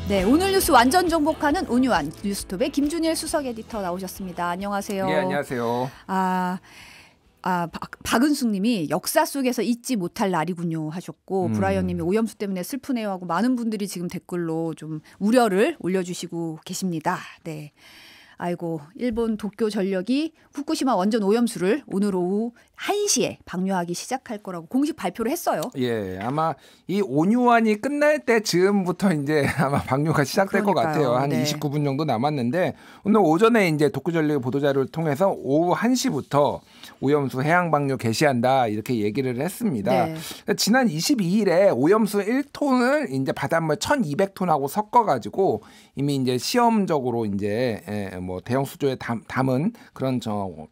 네, 오늘 뉴스 완전 정복하는 온유한 뉴스톱의 김준일 수석 에디터 나오셨습니다. 안녕하세요. 네, 안녕하세요. 박은숙님이 역사 속에서 잊지 못할 날이군요 하셨고 브라이언님이 오염수 때문에 슬프네요 하고 많은 분들이 지금 댓글로 좀 우려를 올려주시고 계십니다. 네. 아이고, 일본 도쿄 전력이 후쿠시마 원전 오염수를 오늘 오후 1시에 방류하기 시작할 거라고 공식 발표를 했어요. 예, 아마 이 온유환이 끝날 때쯤부터 이제 아마 방류가 시작될 것 같아요. 한 29분 정도 남았는데 오늘 오전에 이제 도쿄 전력의 보도자료를 통해서 오후 1시부터 오염수 해양 방류 개시한다 이렇게 얘기를 했습니다. 네. 지난 22일에 오염수 1톤을 이제 바닷물 1,200톤하고 섞어가지고 이미 이제 시험적으로 이제 뭐 대형 수조에 담은 그런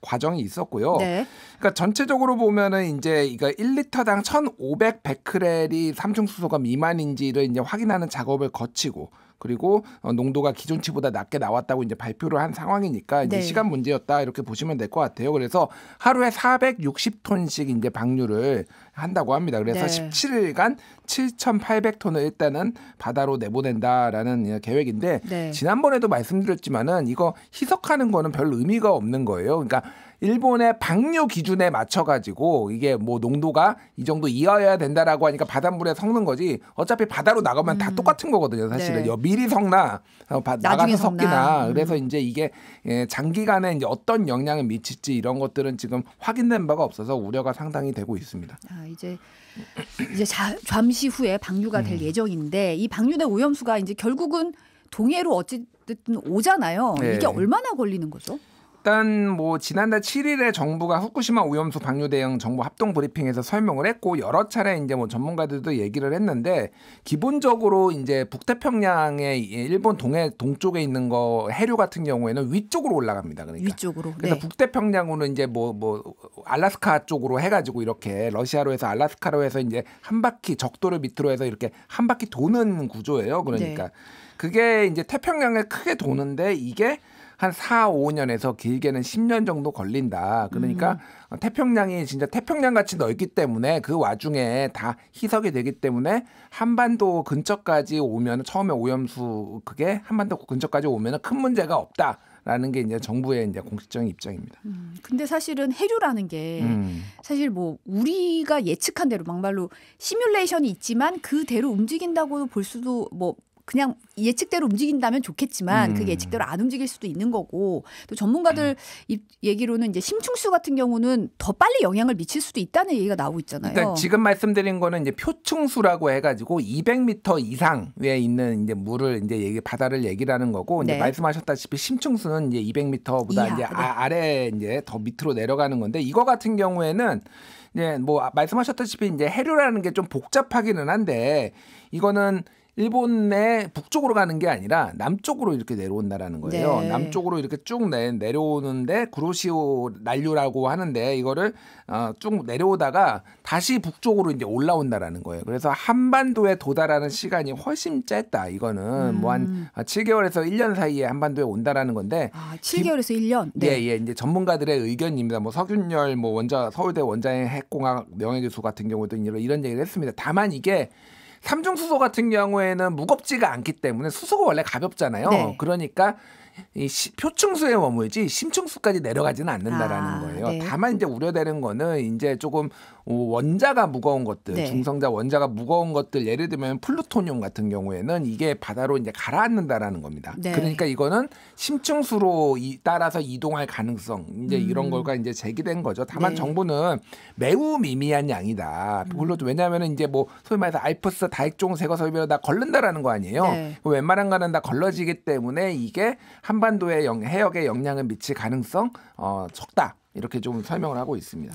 과정이 있었고요. 네. 그러니까 전체적으로 보면은 이제 이거 1리터당 1,500 베크렐이 삼중수소가 미만인지를 이제 확인하는 작업을 거치고 그리고 농도가 기존치보다 낮게 나왔다고 이제 발표를 한 상황이니까 이제 시간 문제였다 이렇게 보시면 될 것 같아요. 그래서 하루에 460톤씩 이제 방류를 한다고 합니다. 그래서 17일간 7,800톤을 일단은 바다로 내보낸다라는 계획인데 지난번에도 말씀드렸지만은 이거 희석하는 거는 별 의미가 없는 거예요. 그러니까 일본의 방류 기준에 맞춰가지고 이게 뭐 농도가 이 정도 이하여야 된다라고 하니까 바닷물에 섞는 거지 어차피 바다로 나가면 다 똑같은 거거든요. 사실은 미리 섞나 나가서 섞이나 그래서 이제 이게 장기간에 이제 어떤 영향을 미칠지 이런 것들은 지금 확인된 바가 없어서 우려가 상당히 되고 있습니다. 이제 잠시 후에 방류가 될 예정인데 이 방류된 오염수가 이제 결국은 동해로 어쨌든 오잖아요. 이게 얼마나 걸리는 거죠? 일단 뭐 지난달 7일에 정부가 후쿠시마 오염수 방류 대응 정부 합동 브리핑에서 설명을 했고 여러 차례 이제 뭐 전문가들도 얘기를 했는데 기본적으로 이제 북태평양의 일본 동쪽에 있는 거 해류 같은 경우에는 위쪽으로 올라갑니다. 그러니까 위쪽으로. 그래서 북태평양으로 이제 뭐 알라스카 쪽으로 해가지고 이렇게 러시아로 해서 알라스카로 해서 이제 한 바퀴 적도를 밑으로 해서 이렇게 한 바퀴 도는 구조예요. 그러니까 그게 이제 태평양을 크게 도는데 이게 한 4, 5년에서 길게는 10년 정도 걸린다. 그러니까 태평양이 진짜 태평양같이 넓기 때문에 그 와중에 다 희석이 되기 때문에 한반도 근처까지 오면 처음에 오염수 그게 한반도 근처까지 오면 큰 문제가 없다라는 게 이제 정부의 이제 공식적인 입장입니다. 근데 사실은 해류라는 게 사실 뭐 우리가 예측한 대로 막말로 시뮬레이션이 있지만 그대로 움직인다고 볼 수도 뭐 그냥 예측대로 움직인다면 좋겠지만 그게 예측대로 안 움직일 수도 있는 거고 또 전문가들 얘기로는 이제 심층수 같은 경우는 더 빨리 영향을 미칠 수도 있다는 얘기가 나오고 있잖아요. 그러니까 지금 말씀드린 거는 이제 표층수라고 해가지고 200m 이상에 있는 이제 물을 이제 바다를 얘기하는 거고 이제 말씀하셨다시피 심층수는 이제 200m보다 이제 아래 이제 더 밑으로 내려가는 건데 이거 같은 경우에는 이제 뭐 말씀하셨다시피 이제 해류라는 게 좀 복잡하기는 한데 이거는 일본의 북쪽으로 가는 게 아니라 남쪽으로 이렇게 내려온다라는 거예요. 남쪽으로 이렇게 쭉 내려오는데 구로시오 난류라고 하는데 이거를 쭉 내려오다가 다시 북쪽으로 이제 올라온다라는 거예요. 그래서 한반도에 도달하는 시간이 훨씬 짧다. 이거는 뭐 한 7개월에서 1년 사이에 한반도에 온다라는 건데. 7개월에서 1년. 예, 이제 전문가들의 의견입니다. 뭐 서균열 뭐 서울대 원자행 핵공학 명예교수 같은 경우도 이런 얘기를 했습니다. 다만 이게 삼중수소 같은 경우에는 무겁지가 않기 때문에 수소가 원래 가볍잖아요. 그러니까 이 표층수에 머물지 심층수까지 내려가지는 않는다라는 거예요. 다만 이제 우려되는 거는 이제 조금 원자가 무거운 것들, 중성자 원자가 무거운 것들 예를 들면 플루토늄 같은 경우에는 이게 바다로 이제 가라앉는다라는 겁니다. 그러니까 이거는 심층수로 따라서 이동할 가능성 이제 이런 걸과 이제 제기된 거죠. 다만 정부는 매우 미미한 양이다. 물론 왜냐하면 이제 뭐 소위 말해서 알프스 다액종 제거 설비로 다 걸른다라는 거 아니에요. 웬만한 거는 다 걸러지기 때문에 이게 한반도의 해역에 영향을 미칠 가능성 적다 이렇게 좀 설명을 하고 있습니다.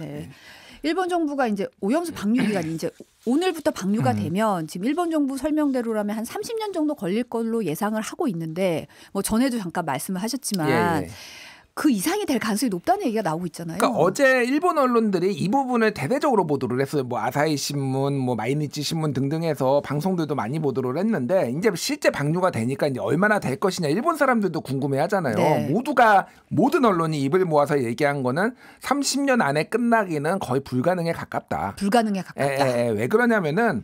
일본 정부가 이제 오염수 방류 기간이 이제 오늘부터 방류가 되면 지금 일본 정부 설명대로라면 한 30년 정도 걸릴 걸로 예상을 하고 있는데 뭐 전에도 잠깐 말씀을 하셨지만 그 이상이 될 가능성이 높다는 얘기가 나오고 있잖아요. 그러니까 어제 일본 언론들이 이 부분을 대대적으로 보도를 했어요. 뭐 아사히 신문, 뭐 마이니치 신문 등등해서 방송들도 많이 보도를 했는데 이제 실제 방류가 되니까 이제 얼마나 될 것이냐 일본 사람들도 궁금해하잖아요. 모두가 모든 언론이 입을 모아서 얘기한 거는 30년 안에 끝나기는 거의 불가능에 가깝다. 불가능에 가깝다. 왜 그러냐면은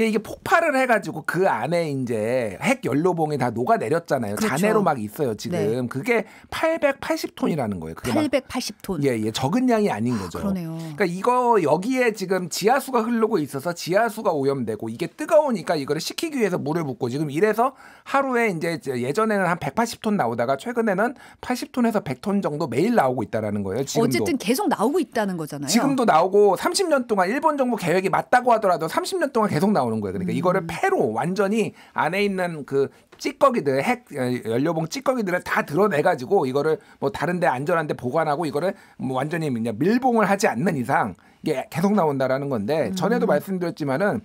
이게 폭발을 해가지고 그 안에 이제 핵 연료봉이 다 녹아내렸잖아요. 그렇죠. 잔해로 막 있어요 지금. 네. 그게 880톤이라는 거예요. 그게 880톤. 예, 적은 양이 아닌 거죠. 그러네요. 그러니까 이거 여기에 지금 지하수가 흐르고 있어서 지하수가 오염되고 이게 뜨거우니까 이거를 식히기 위해서 물을 붓고 지금 이래서 하루에 이제 예전에는 한 180톤 나오다가 최근에는 80톤에서 100톤 정도 매일 나오고 있다라는 거예요. 지금도. 어쨌든 계속 나오고 있다는 거잖아요. 지금도 나오고 30년 동안 일본 정부 계획이 맞다고 하더라도 30년 동안 계속 나오는 거예요. 그러니까 이거를 폐로 완전히 안에 있는 그 찌꺼기들 핵 연료봉 찌꺼기들을 다 드러내가지고 이거를 뭐 다른데 안전한데 보관하고 이거를 뭐 완전히 그냥 밀봉을 하지 않는 이상 이게 계속 나온다라는 건데 전에도 말씀드렸지만은.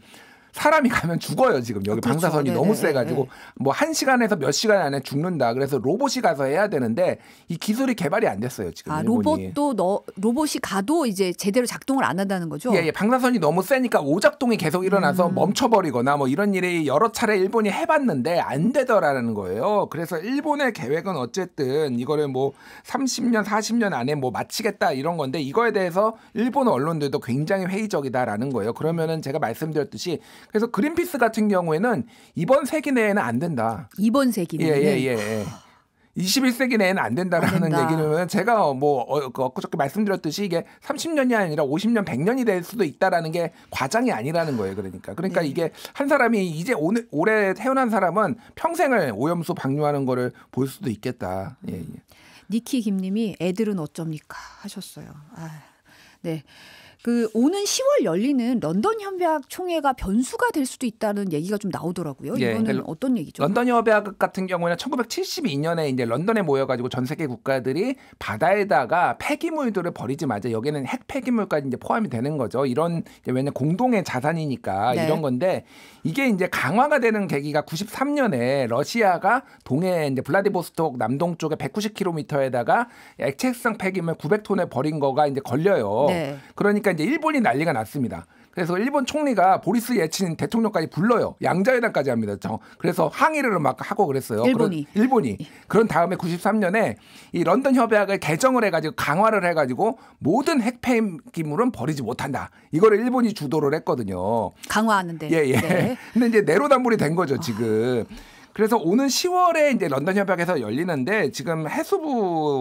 사람이 가면 죽어요 지금 여기 그렇죠. 방사선이 네네. 너무 세가지고 뭐 1시간에서 몇 시간 안에 죽는다. 그래서 로봇이 가서 해야 되는데 이 기술이 개발이 안 됐어요 지금. 일본이. 로봇이 가도 이제 제대로 작동을 안 한다는 거죠? 예, 방사선이 너무 세니까 오작동이 계속 일어나서 멈춰버리거나 뭐 이런 일이 여러 차례 일본이 해봤는데 안 되더라는 거예요. 그래서 일본의 계획은 어쨌든 이거를 뭐 30년 40년 안에 뭐 마치겠다 이런 건데 이거에 대해서 일본 언론들도 굉장히 회의적이다라는 거예요. 그러면은 제가 말씀드렸듯이 그래서 그린피스 같은 경우에는 이번 세기 내에는 안 된다. 이번 세기 내에는? 예. 21세기 내에는 안 된다라는 얘기는 제가 뭐 엊그저께 말씀드렸듯이 이게 30년이 아니라 50년, 100년이 될 수도 있다라는 게 과장이 아니라는 거예요. 그러니까 네. 이게 한 사람이 이제 올해 태어난 사람은 평생을 오염수 방류하는 거를 볼 수도 있겠다. 예. 니키 김님이 애들은 어쩝니까 하셨어요. 네. 오는 10월 열리는 런던 협약 총회가 변수가 될 수도 있다는 얘기가 좀 나오더라고요. 예, 이거는 그러니까 어떤 얘기죠? 런던 협약 같은 경우에는 1972년에 이제 런던에 모여가지고 전 세계 국가들이 바다에다가 폐기물들을 버리지 마자. 여기는 핵 폐기물까지 이제 포함이 되는 거죠. 이런 왜냐 공동의 자산이니까 네. 이런 건데 이게 이제 강화가 되는 계기가 93년에 러시아가 동해 이제 블라디보스톡 남동쪽에 190km에다가 액체성 폐기물 900톤을 버린 거가 이제 걸려요. 네. 그러니까 이제 일본이 난리가 났습니다. 그래서 일본 총리가 보리스 예친 대통령까지 불러요. 양자회담까지 합니다. 그래서 항의를 막 하고 그랬어요. 일본이. 그런 다음에 93년에 이 런던 협약을 개정을 해가지고 강화를 해가지고 모든 핵 폐기물은 버리지 못한다. 이거를 일본이 주도를 했거든요. 강화하는데. 예. 네. 근데 이제 내로남불이 된 거죠 지금. 그래서 오는 10월에 이제 런던 협약에서 열리는데 지금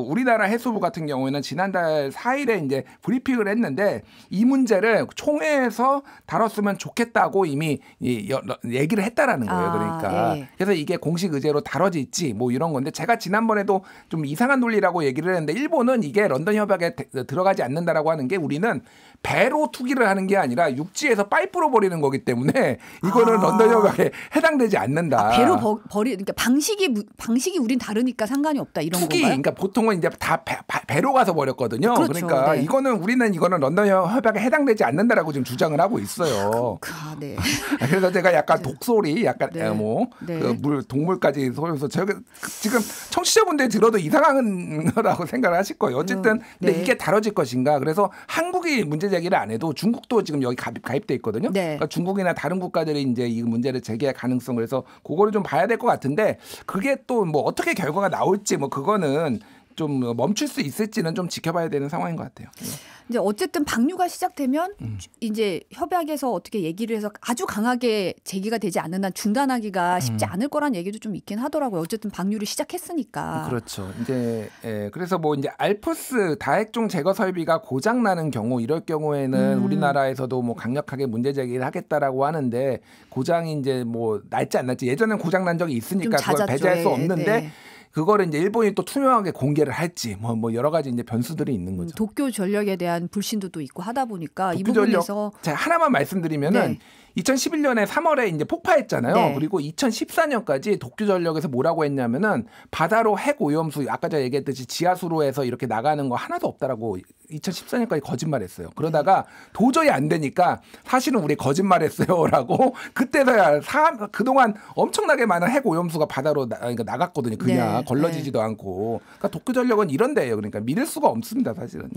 우리나라 해수부 같은 경우에는 지난달 4일에 이제 브리핑을 했는데 이 문제를 총회에서 다뤘으면 좋겠다고 이미 얘기를 했다라는 거예요. 그러니까 예. 그래서 이게 공식 의제로 다뤄질지 뭐 이런 건데 제가 지난번에도 좀 이상한 논리라고 얘기를 했는데 일본은 이게 런던 협약에 들어가지 않는다라고 하는 게 우리는 배로 투기를 하는 게 아니라 육지에서 파이프로 버리는 거기 때문에 이거는 런던 협약에 해당되지 않는다. 배로 그러니까 방식이 우린 다르니까 상관이 없다 이런 투기, 건가요? 그러니까 보통은 이제 다 배로 가서 버렸거든요. 그렇죠. 그러니까 네. 이거는 런던 협약에 해당되지 않는다라고 지금 주장을 하고 있어요. 네. 그래서 제가 약간 독소리, 약간 네. 그 동물까지 소리해서 제가 지금 청취자분들이 들어도 이상한 거라고 생각을 하실 거예요. 어쨌든 근데 이게 다뤄질 것인가? 그래서 한국이 문제 제기를 안 해도 중국도 지금 여기 가입돼 있거든요. 네. 그러니까 중국이나 다른 국가들이 이제 이 문제를 제기할 가능성 그래서 그거를 좀 봐야 될 것 같은데 그게 또 뭐 어떻게 결과가 나올지 뭐 그거는 좀 멈출 수 있을지는 좀 지켜봐야 되는 상황인 것 같아요. 이제 어쨌든 방류가 시작되면 이제 협약에서 어떻게 얘기를 해서 아주 강하게 제기가 되지 않는 한 중단하기가 쉽지 않을 거란 얘기도 좀 있긴 하더라고요. 어쨌든 방류를 시작했으니까. 그렇죠. 이제 그래서 뭐 이제 알프스 다핵종 제거 설비가 고장 나는 경우 이럴 경우에는 우리나라에서도 뭐 강력하게 문제 제기를 하겠다라고 하는데 고장이 이제 뭐 날지 안 날지 예전엔 고장 난 적이 있으니까 그걸 배제할 수 없는데. 네. 그거를 이제 일본이 또 투명하게 공개를 할지 뭐 여러 가지 이제 변수들이 있는 거죠. 도쿄 전력에 대한 불신도 또 있고 하다 보니까 이 부분에서 제가 하나만 말씀드리면은 2011년에 3월에 이제 폭파했잖아요. 네. 그리고 2014년까지 도쿄전력에서 뭐라고 했냐면은 바다로 핵 오염수 아까 제가 얘기했듯이 지하수로 해서 이렇게 나가는 거 하나도 없다라고 2014년까지 거짓말했어요. 그러다가 도저히 안 되니까 사실은 우리 거짓말했어요라고 그때서야 그동안 엄청나게 많은 핵 오염수가 바다로 나갔거든요. 그냥 걸러지지도 않고. 그러니까 도쿄전력은 이런 데예요. 그러니까 믿을 수가 없습니다. 사실은.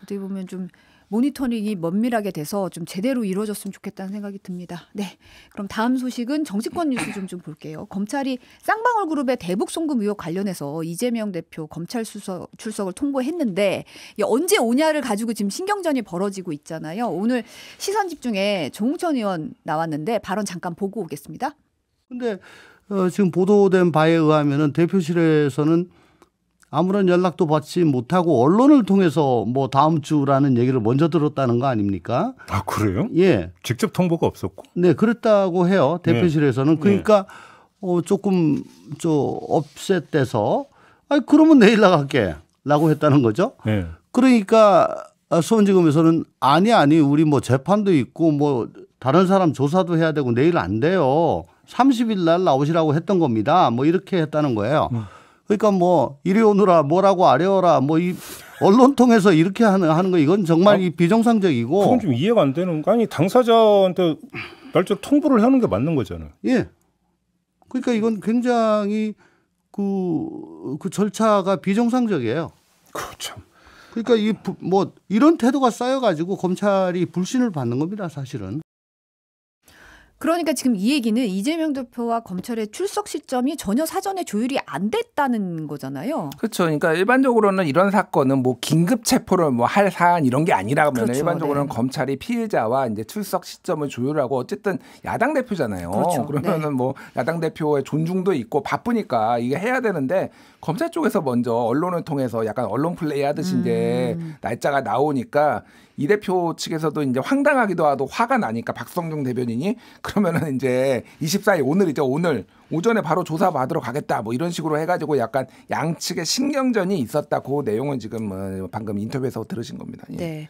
어떻게 보면 좀 모니터링이 면밀하게 돼서 좀 제대로 이루어졌으면 좋겠다는 생각이 듭니다. 네, 그럼 다음 소식은 정치권 뉴스 좀 볼게요. 검찰이 쌍방울 그룹의 대북 송금 의혹 관련해서 이재명 대표 검찰 출석을 통보했는데 언제 오냐를 가지고 지금 신경전이 벌어지고 있잖아요. 오늘 시선 집중에 조홍천 의원 나왔는데 발언 잠깐 보고 오겠습니다. 근데 지금 보도된 바에 의하면은 대표실에서는 아무런 연락도 받지 못하고 언론을 통해서 뭐 다음 주라는 얘기를 먼저 들었다는 거 아닙니까? 아, 그래요? 예. 직접 통보가 없었고. 네, 그랬다고 해요. 대표실에서는. 네. 그러니까 조금 업셋돼서 그러면 내일 나갈게라고 했다는 거죠. 네. 그러니까 수원지검에서는 아니 우리 뭐 재판도 있고 뭐 다른 사람 조사도 해야 되고 내일 안 돼요. 30일 날 나오시라고 했던 겁니다. 뭐 이렇게 했다는 거예요. 그러니까 뭐 이리 오느라 뭐라고 아래어라 뭐 이 언론 통해서 이렇게 하는 거 이건 정말 비정상적이고. 그건 좀 이해가 안 되는 거. 아니 당사자한테 날짜로 통보를 하는 게 맞는 거잖아요. 예. 그러니까 이건 굉장히 그 절차가 비정상적이에요. 그렇죠. 그러니까 뭐 이런 태도가 쌓여가지고 검찰이 불신을 받는 겁니다, 사실은. 그러니까 지금 이 얘기는 이재명 대표와 검찰의 출석 시점이 전혀 사전에 조율이 안 됐다는 거잖아요. 그렇죠. 그러니까 일반적으로는 이런 사건은 뭐 긴급 체포를 뭐 할 사안 이런 게 아니라면 그렇죠. 일반적으로는 네. 검찰이 피해자와 이제 출석 시점을 조율하고 어쨌든 야당 대표잖아요. 그렇죠. 그러면은 네. 뭐 야당 대표의 존중도 있고 바쁘니까 이게 해야 되는데 검찰 쪽에서 먼저 언론을 통해서 약간 언론 플레이 하듯이 이제 날짜가 나오니까 이 대표 측에서도 이제 황당하기도 하고 화가 나니까 박성중 대변인이 그러면은 이제 24일 오늘이죠. 오늘 오전에 바로 조사 받으러 가겠다. 뭐 이런 식으로 해가지고 약간 양측의 신경전이 있었다. 그 내용은 지금 방금 인터뷰에서 들으신 겁니다. 예. 네.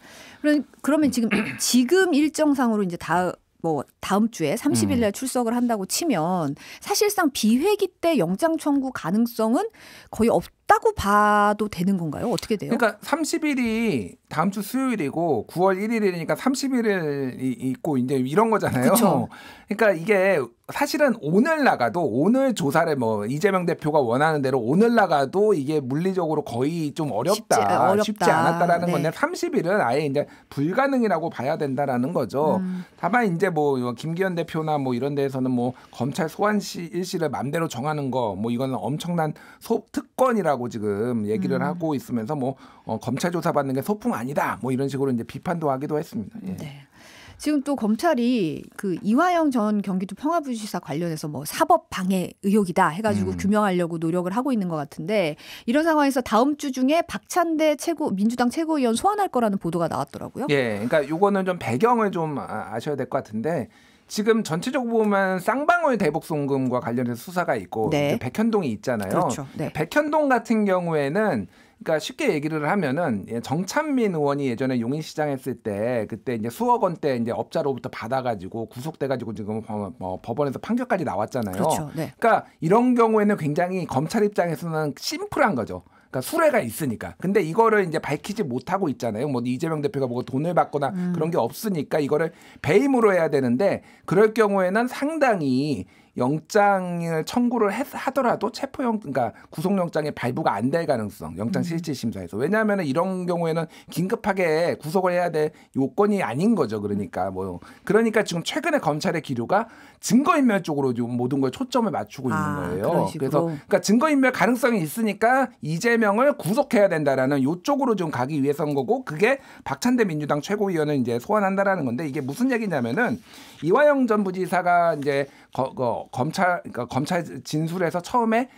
그러면 지금 일정상으로 이제 다음 주에 30일 날 출석을 한다고 치면 사실상 비회기 때 영장 청구 가능성은 거의 없다고 봐도 되는 건가요? 어떻게 돼요? 그러니까 30일이 다음 주 수요일이고 9월 1일이니까 30일이 있고 이제 이런 거잖아요. 그쵸. 그러니까 이게 사실은 오늘 나가도 오늘 조사를 뭐 이재명 대표가 원하는 대로 오늘 나가도 이게 물리적으로 거의 좀 어렵다. 쉽지 않았다라는 네. 건데 30일은 아예 이제 불가능이라고 봐야 된다라는 거죠. 다만 이제 뭐 김기현 대표나 뭐 이런 데에서는 뭐 검찰 소환 일시를 맘대로 정하는 거 뭐 이거는 엄청난 특권이라고 지금 얘기를 하고 있으면서 뭐 검찰 조사 받는 게 소풍 아니다. 뭐 이런 식으로 이제 비판도 하기도 했습니다. 예. 네. 지금 또 검찰이 그 이화영 전 경기도 평화부지사 관련해서 뭐 사법 방해 의혹이다 해가지고 규명하려고 노력을 하고 있는 것 같은데 이런 상황에서 다음 주 중에 박찬대 민주당 최고위원 소환할 거라는 보도가 나왔더라고요. 예, 그러니까 이거는 좀 배경을 좀 아셔야 될 것 같은데 지금 전체적으로 보면 쌍방울 대북 송금과 관련해서 수사가 있고 네. 백현동이 있잖아요. 그렇죠. 네. 백현동 같은 경우에는 그러니까 쉽게 얘기를 하면은 정찬민 의원이 예전에 용인시장 했을 때 그때 이제 수억 원대 이제 업자로부터 받아가지고 구속돼가지고 지금 법원에서 판결까지 나왔잖아요. 그렇죠. 네. 그러니까 이런 경우에는 굉장히 검찰 입장에서는 심플한 거죠. 그러니까 수뢰가 있으니까. 근데 이거를 이제 밝히지 못하고 있잖아요. 뭐 이재명 대표가 뭐 돈을 받거나 그런 게 없으니까 이거를 배임으로 해야 되는데 그럴 경우에는 상당히 영장을 청구를 하더라도 그러니까 구속영장의 발부가 안 될 가능성, 영장실질심사에서. 왜냐하면 이런 경우에는 긴급하게 구속을 해야 될 요건이 아닌 거죠. 그러니까 지금 최근에 검찰의 기류가 증거인멸 쪽으로 좀 모든 걸 초점을 맞추고 있는 거예요. 그래서 그러니까 증거인멸 가능성이 있으니까 이재명을 구속해야 된다라는 요쪽으로 좀 가기 위해서인 거고 그게 박찬대 민주당 최고위원을 이제 소환한다라는 건데 이게 무슨 얘기냐면은 이화영 전 부지사가 이제 검찰 진술에서 처음에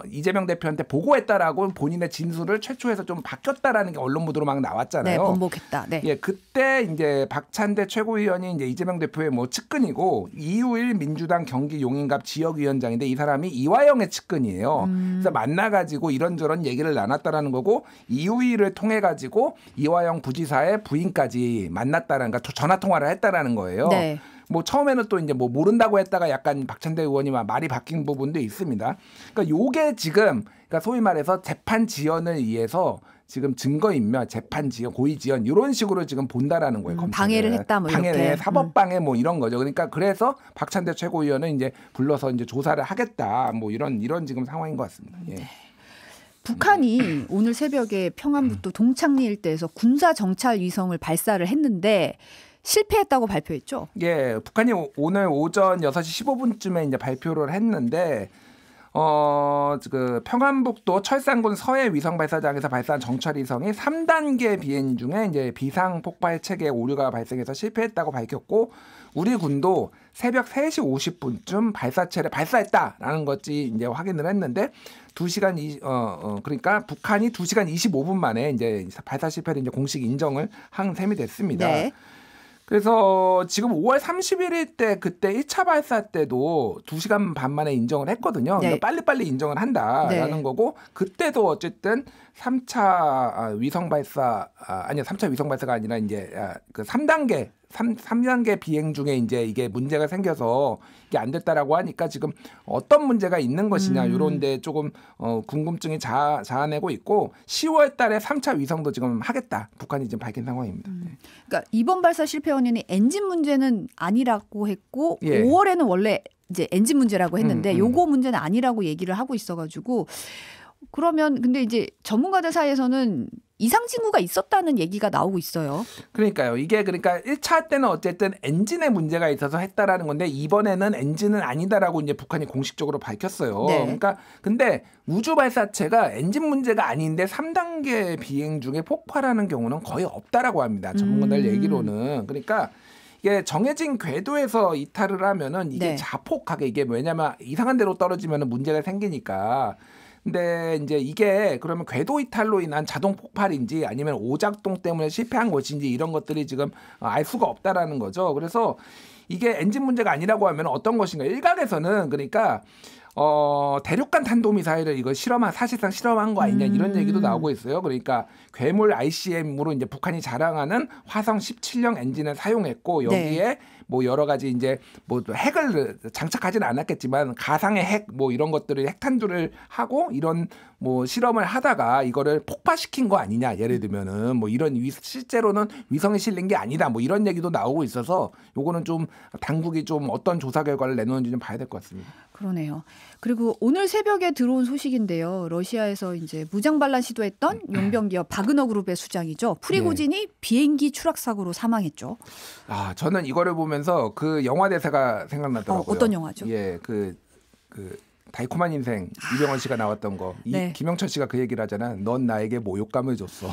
이재명 대표한테 보고했다라고 본인의 진술을 최초에서 좀 바뀌었다라는 게 언론 보도로 막 나왔잖아요. 네, 번복했다. 네. 예, 그때 이제 박찬대 최고위원이 이제 이재명 대표의 뭐 측근이고 이우일 민주당 경기 용인갑 지역위원장인데 이 사람이 이화영의 측근이에요. 그래서 만나가지고 이런저런 얘기를 나눴다라는 거고 이우일을 통해 가지고 이화영 부지사의 부인까지 만났다라는 거 전화 통화를 했다라는 거예요. 네. 뭐 처음에는 또 이제 뭐 모른다고 했다가 약간 박찬대 의원이 말이 바뀐 부분도 있습니다. 그러니까 요게 지금 그러니까 소위 말해서 재판 지연을 위해서 지금 증거인멸, 재판 지연, 고의 지연 이런 식으로 지금 본다라는 거예요. 검찰은. 방해를 했다 뭐 방해를 이렇게. 사법 방해 뭐 이런 거죠. 그러니까 그래서 박찬대 최고위원은 이제 불러서 이제 조사를 하겠다 뭐 이런 지금 상황인 것 같습니다. 예. 북한이 오늘 새벽에 평안북도 동창리 일대에서 군사 정찰 위성을 발사를 했는데 실패했다고 발표했죠. 예, 북한이 오늘 오전 6시 15분쯤에 이제 발표를 했는데 그 평안북도 철산군 서해 위성 발사장에서 발사한 정찰 위성이 3단계 비행 중에 이제 비상 폭발 체계 오류가 발생해서 실패했다고 밝혔고 우리 군도 새벽 3시 50분쯤 발사체를 발사했다라는 것이 이제 확인을 했는데 2시간 그러니까 북한이 2시간 25분 만에 이제 발사 실패를 이제 공식 인정을 한 셈이 됐습니다. 네. 그래서 지금 5월 31일 때 그때 1차 발사 때도 2시간 반 만에 인정을 했거든요. 네. 그러니까 빨리빨리 인정을 한다라는 네. 거고 그때도 어쨌든 3차 위성 발사 아니요 3차 위성 발사가 아니라 이제 그 3단계 비행 중에 이제 이게 문제가 생겨서 이게 안 됐다라고 하니까 지금 어떤 문제가 있는 것이냐 이런데 조금 궁금증이 자아내고 있고 10월 달에 3차 위성도 지금 하겠다 북한이 지금 밝힌 상황입니다. 그러니까 이번 발사 실패 원인이 엔진 문제는 아니라고 했고 예. 5월에는 원래 이제 엔진 문제라고 했는데 요거 문제는 아니라고 얘기를 하고 있어가지고 그러면 근데 이제 전문가들 사이에서는 이상 징후가 있었다는 얘기가 나오고 있어요. 그러니까요. 이게 그러니까 1차 때는 어쨌든 엔진에 문제가 있어서 했다라는 건데 이번에는 엔진은 아니다라고 이제 북한이 공식적으로 밝혔어요. 네. 그러니까 근데 우주 발사체가 엔진 문제가 아닌데 3단계 비행 중에 폭발하는 경우는 거의 없다라고 합니다. 전문가들 얘기로는. 그러니까 이게 정해진 궤도에서 이탈을 하면은 이게 네. 자폭하게 이게 왜냐면 이상한 데로 떨어지면은 문제가 생기니까. 근데 이제 이게 그러면 궤도 이탈로 인한 자동 폭발인지 아니면 오작동 때문에 실패한 것인지 이런 것들이 지금 알 수가 없다라는 거죠. 그래서 이게 엔진 문제가 아니라고 하면 어떤 것인가? 일각에서는 그러니까 대륙간 탄도미사일을 이거 사실상 실험한 거 아니냐 이런 얘기도 나오고 있어요. 그러니까 괴물 ICM으로 이제 북한이 자랑하는 화성 17형 엔진을 사용했고 여기에 네. 뭐 여러 가지 이제 뭐 핵을 장착하지는 않았겠지만 가상의 핵 뭐 이런 것들을 핵탄두를 하고 이런 뭐 실험을 하다가 이거를 폭파시킨 거 아니냐 예를 들면은 뭐 이런 실제로는 위성에 실린 게 아니다 뭐 이런 얘기도 나오고 있어서 요거는 좀 당국이 좀 어떤 조사 결과를 내놓는지 좀 봐야 될 것 같습니다. 그러네요. 그리고 오늘 새벽에 들어온 소식인데요. 러시아에서 이제 무장 반란 시도했던 용병기업 바그너 그룹의 수장이죠. 프리고진이 비행기 추락 사고로 사망했죠. 아, 저는 이거를 보면서 그 영화 대사가 생각나더라고요. 어떤 영화죠? 예, 그 달콤한 인생 이병헌 씨가 나왔던 거. 네. 김영철 씨가 그 얘기를 하잖아. 넌 나에게 모욕감을 줬어.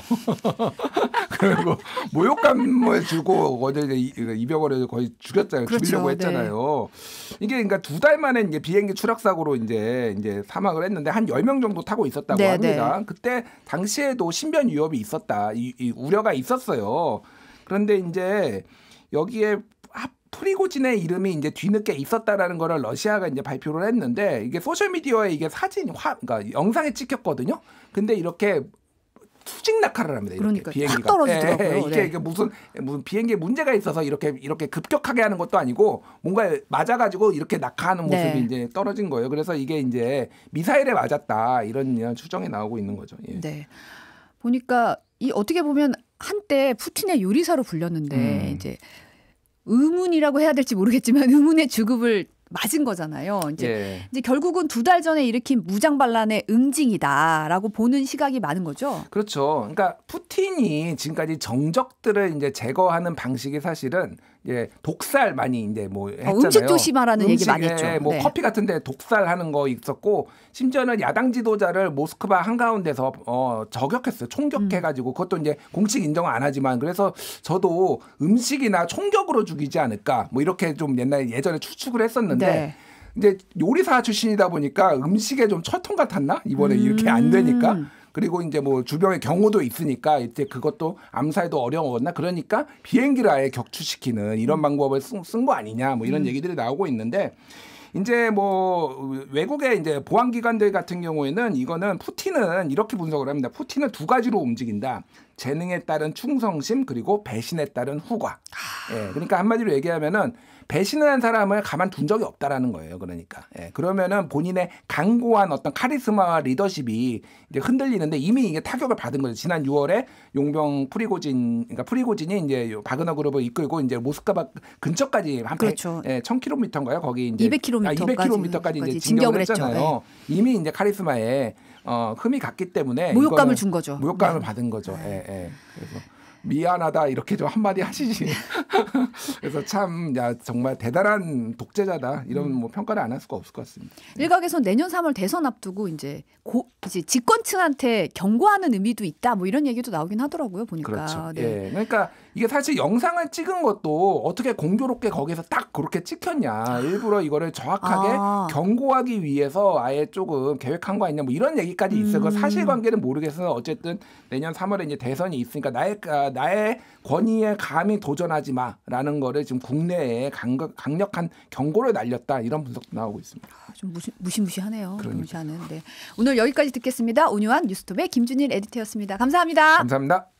그리고 모욕감을 주고 어제 이병헌을 거의 죽였잖아요. 그렇죠. 죽이려고 했잖아요. 네. 이게 그러니까 2달 만에 이제 비행기 추락 사고로 이제 사망을 했는데 한 10명 정도 타고 있었다고 네, 합니다. 네. 그때 당시에도 신변 위협이 있었다. 이 우려가 있었어요. 그런데 이제 여기에 프리고진의 이름이 이제 뒤늦게 있었다라는 거를 러시아가 이제 발표를 했는데 이게 소셜 미디어에 이게 그러니까 영상에 찍혔거든요. 근데 이렇게 수직 낙하를 합니다. 그러니까 비행기가 탁 떨어지더라고요. 이게 무슨 비행기에 문제가 있어서 이렇게 급격하게 하는 것도 아니고 뭔가 맞아가지고 이렇게 낙하하는 모습이 네. 이제 떨어진 거예요. 그래서 이게 이제 미사일에 맞았다 이런 추정이 나오고 있는 거죠. 예. 네. 보니까 이 어떻게 보면 한때 푸틴의 요리사로 불렸는데 이제 의문이라고 해야 될지 모르겠지만 의문의 주급을 맞은 거잖아요. 이제 결국은 2달 전에 일으킨 무장 반란의 응징이다라고 보는 시각이 많은 거죠. 그렇죠. 그러니까 푸틴이 지금까지 정적들을 이제 제거하는 방식이 사실은 독살 많이 이제 뭐 했잖아요. 음식 조심하라는 얘기 많이 했죠. 뭐 네. 커피 같은데 독살하는 거 있었고 심지어는 야당 지도자를 모스크바 한가운데서 저격했어요. 총격해가지고 그것도 이제 공식 인정을 안 하지만 그래서 저도 음식이나 총격으로 죽이지 않을까 뭐 이렇게 좀 예전에 추측을 했었는데. 네. 이제 요리사 출신이다 보니까 음식에 좀 철통 같았나? 이번에 이렇게 안 되니까. 그리고 이제 뭐 주변에 경호도 있으니까 이제 그것도 암살도 어려웠나? 그러니까 비행기를 아예 격추시키는 이런 방법을 쓴 거 아니냐? 뭐 이런 얘기들이 나오고 있는데 이제 뭐 외국의 이제 보안기관들 같은 경우에는 이거는 푸틴은 이렇게 분석을 합니다. 푸틴은 2가지로 움직인다. 재능에 따른 충성심 그리고 배신에 따른 후과. 예, 그러니까 한마디로 얘기하면은 배신을 한 사람을 가만둔 적이 없다라는 거예요. 그러니까 그러면은 본인의 강고한 어떤 카리스마와 리더십이 이제 흔들리는데 이미 이게 타격을 받은 거죠. 지난 6월에 용병 프리고진이 이제 바그너 그룹을 이끌고 이제 모스크바 근처까지 한 그렇죠. 1,000km인가요? 거기 이제 200km까지 이제 진격을 했잖아요. 이미 이제 카리스마에 흠이 갔기 때문에 모욕감을 준 거죠. 모욕감을 받은 거죠. 그래서 미안하다 이렇게 좀 한마디 하시지. 그래서 참 정말 대단한 독재자다 이런 뭐 평가를 안 할 수가 없을 것 같습니다. 일각에선 내년 3월 대선 앞두고 이제 집권층한테 경고하는 의미도 있다 뭐 이런 얘기도 나오긴 하더라고요 보니까. 그렇죠. 네. 그러니까 이게 사실 영상을 찍은 것도 어떻게 공교롭게 거기서 딱 그렇게 찍혔냐. 일부러 이거를 정확하게 경고하기 위해서 아예 조금 계획한 거 아니냐 뭐 이런 얘기까지 있어요. 그 사실관계는 모르겠어요. 어쨌든 내년 3월에 이제 대선이 있으니까 나의 권위에 감히 도전하지 마라는 거를 지금 국내에 강력한 경고를 날렸다 이런 분석도 나오고 있습니다. 좀 무시무시하네요. 무시하는. 네. 오늘 여기까지 듣겠습니다. 온유한 뉴스톱의 김준일 에디터였습니다. 감사합니다. 감사합니다.